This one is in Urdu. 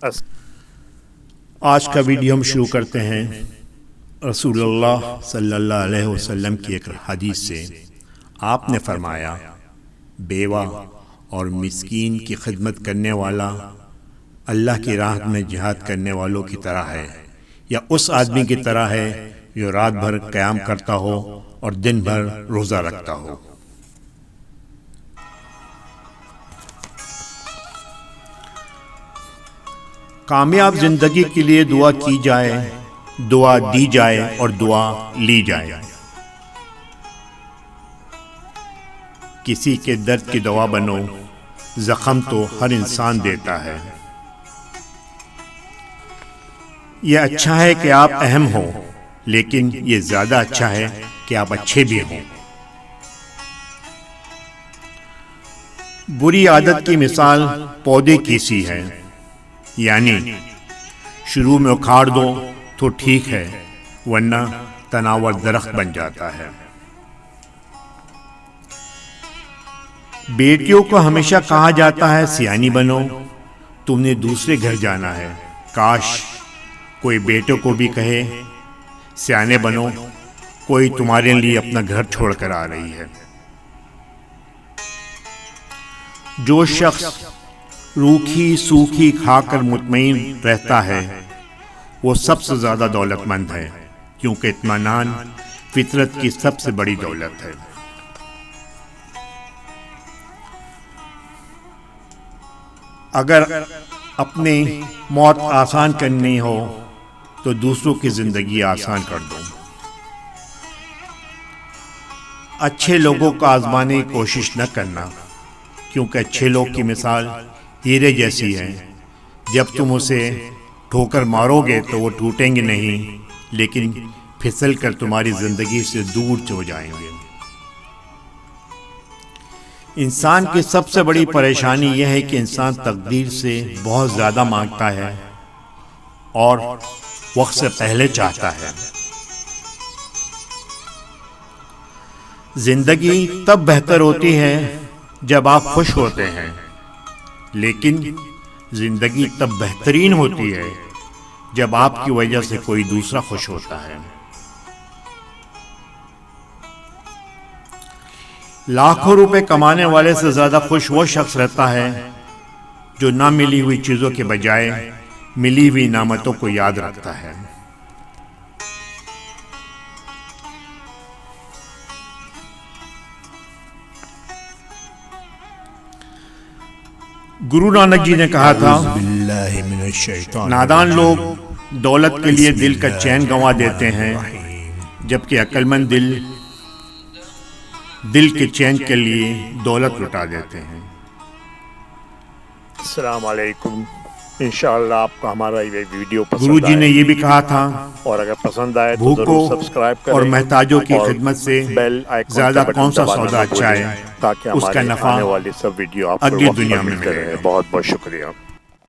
آج کا ویڈیو ہم شروع کرتے ہیں رسول اللہ صلی اللہ علیہ وسلم کی ایک حدیث سے۔ آپ نے فرمایا، بیوہ اور مسکین کی خدمت کرنے والا اللہ کی راہ میں جہاد کرنے والوں کی طرح ہے، یا اس آدمی کی طرح ہے جو رات بھر قیام کرتا ہو اور دن بھر روزہ رکھتا ہو۔ کامیاب زندگی کے لیے دعا کی جائے، دعا دی جائے اور دعا لی جائے۔ کسی کے درد کی دوا بنو، زخم تو ہر انسان دیتا ہے۔ یہ اچھا ہے کہ آپ اہم ہو، لیکن یہ زیادہ اچھا ہے کہ آپ اچھے بھی ہوں۔ بری عادت کی مثال پودے کی سی ہے، یعنی شروع میں اکھاڑ دو تو ٹھیک ہے، ورنہ تناور درخت بن جاتا ہے۔ بیٹیوں کو ہمیشہ کہا جاتا ہے سیانی بنو، تم نے دوسرے گھر جانا ہے۔ کاش کوئی بیٹوں کو بھی کہے سیانے بنو، کوئی تمہارے لیے اپنا گھر چھوڑ کر آ رہی ہے۔ جو شخص روکھی سوکھی کھا کر مطمئن رہتا ہے وہ سب سے زیادہ دولت مند ہے، کیونکہ اطمینان فطرت کی سب سے بڑی دولت ہے۔ اگر اپنی موت آسان کرنی ہو تو دوسروں کی زندگی آسان کر دو۔ اچھے لوگوں کو آزمانے کی کوشش نہ کرنا، کیونکہ اچھے لوگ کی مثال ہیرے جیسی ہے۔ جب تم اسے ٹھوکر مارو گے تو وہ ٹوٹیں گے نہیں، لیکن پھسل کر تمہاری زندگی سے دور چلے جائیں گے۔ انسان کی سب سے بڑی پریشانی یہ ہے کہ انسان تقدیر سے بہت زیادہ مانگتا ہے اور وقت سے پہلے چاہتا ہے۔ زندگی تب بہتر ہوتی ہے جب آپ خوش ہوتے ہیں، لیکن زندگی تب بہترین ہوتی ہے جب آپ کی وجہ سے کوئی دوسرا خوش ہوتا ہے۔ لاکھوں روپے کمانے والے سے زیادہ خوش وہ شخص رہتا ہے جو نہ ملی ہوئی چیزوں کے بجائے ملی ہوئی نعمتوں کو یاد رکھتا ہے۔ گرو نانک جی نے کہا تھا، نادان لوگ دولت کے لیے دل کا چین گنوا دیتے ہیں، جبکہ عقل مند دل کے چین کے لیے دولت لٹا دیتے ہیں۔ السلام علیکم، انشاءاللہ آپ کو ہمارا یہ ویڈیو پسند آئے۔ گرو جی نے یہ بھی کہا تھا، اور اگر پسند آئے تو بھوکوں ضرور سبسکرائب کریں اور محتاجوں کی اور خدمت سے بیل آئیکن زیادہ کا کون بٹن سا دبانا سودا نہ اچھا بھولیں، ہے، تاکہ اس کا ہمارے نفع آنے والی سب ویڈیو آپ کو اگلی وقت دنیا پر میں ملتے ملے رہے۔ گا۔ بہت بہت شکریہ۔